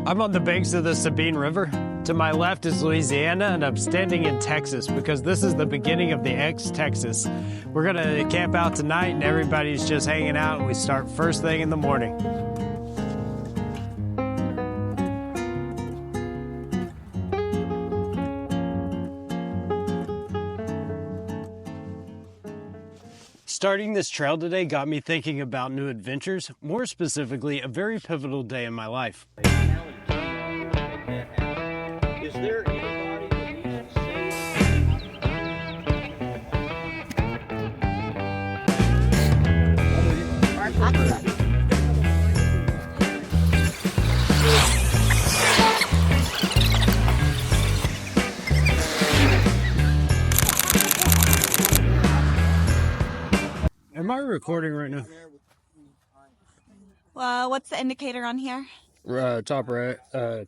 I'm on the banks of the Sabine River. To my left is Louisiana, and I'm standing in Texas because this is the beginning of the Texas. We're gonna camp out tonight and everybody's just hanging out, and we start first thing in the morning. Starting this trail today got me thinking about new adventures, more specifically, a very pivotal day in my life. Is there anybody that needs to say Am I recording right now? Well, what's the indicator on here? Top right,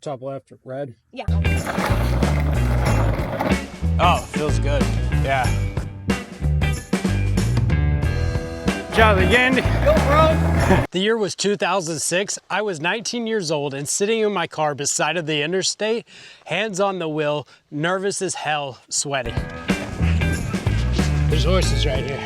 top left, red. Yeah. Oh, feels good. Yeah. Charlie Gandy. Go, bro. The year was 2006. I was 19 years old and sitting in my car beside of the interstate, hands on the wheel, nervous as hell, sweaty. There's horses right here.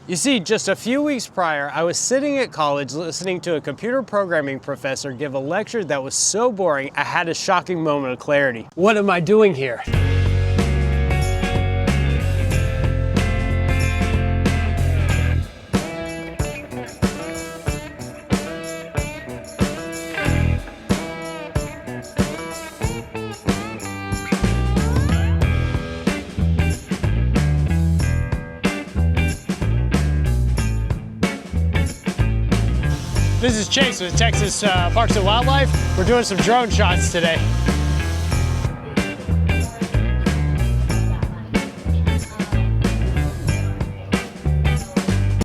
You see, just a few weeks prior, I was sitting at college listening to a computer programming professor give a lecture that was so boring, I had a shocking moment of clarity. What am I doing here? This is Chase with Texas Parks and Wildlife. We're doing some drone shots today.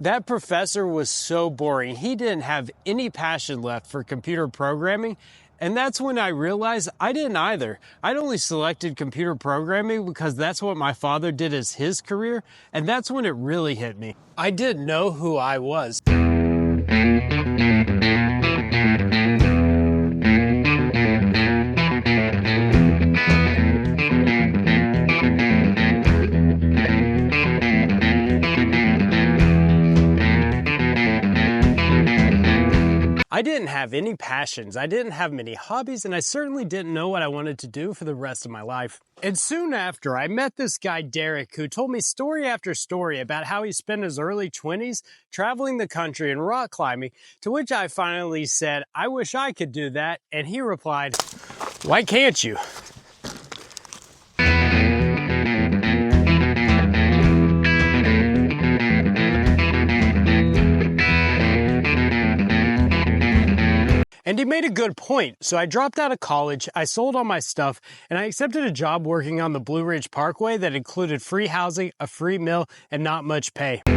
That professor was so boring. He didn't have any passion left for computer programming. And that's when I realized I didn't either. I'd only selected computer programming because that's what my father did as his career. And that's when it really hit me. I didn't know who I was. I didn't have any passions, I didn't have many hobbies, and I certainly didn't know what I wanted to do for the rest of my life. And soon after, I met this guy, Derek, who told me story after story about how he spent his early 20s traveling the country and rock climbing, to which I finally said, I wish I could do that, and he replied, why can't you? And he made a good point, so I dropped out of college, I sold all my stuff, and I accepted a job working on the Blue Ridge Parkway that included free housing, a free meal, and not much pay. The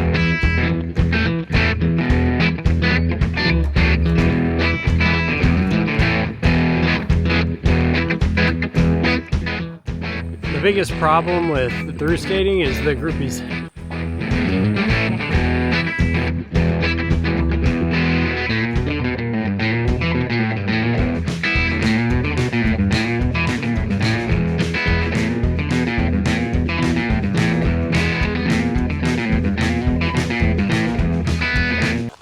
biggest problem with through skating is the groupies.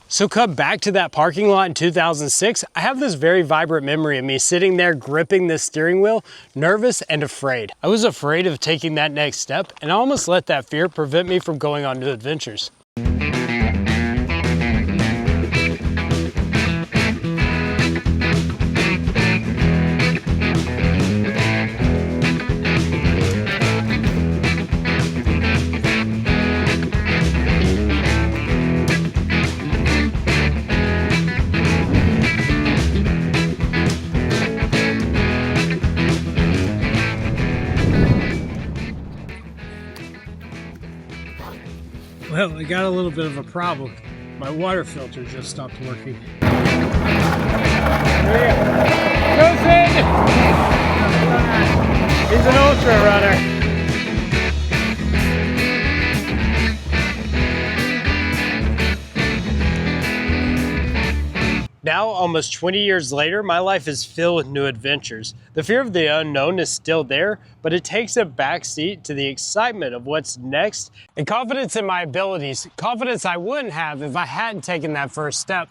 So cut back to that parking lot in 2006, I have this very vibrant memory of me sitting there gripping this steering wheel, nervous and afraid. I was afraid of taking that next step, and I almost let that fear prevent me from going on new adventures. Well, I got a little bit of a problem. My water filter just stopped working. He's an ultra runner. Now, almost 20 years later, my life is filled with new adventures. The fear of the unknown is still there, but it takes a backseat to the excitement of what's next and confidence in my abilities, confidence I wouldn't have if I hadn't taken that first step.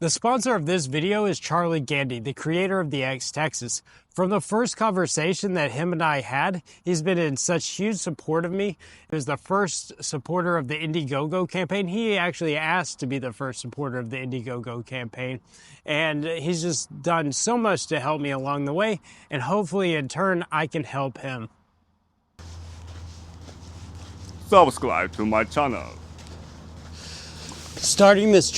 The sponsor of this video is Charlie Gandy, the creator of the X Texas. From the first conversation that him and I had, he's been in such huge support of me. He was the first supporter of the Indiegogo campaign. He actually asked to be the first supporter of the Indiegogo campaign. And he's just done so much to help me along the way, and hopefully in turn I can help him. Subscribe to my channel. Starting this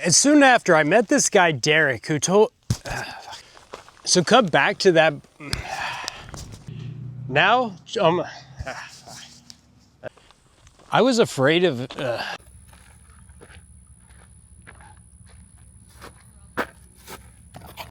And soon after, I met this guy, Derek, who told... So cut back to that... Now, I was afraid of...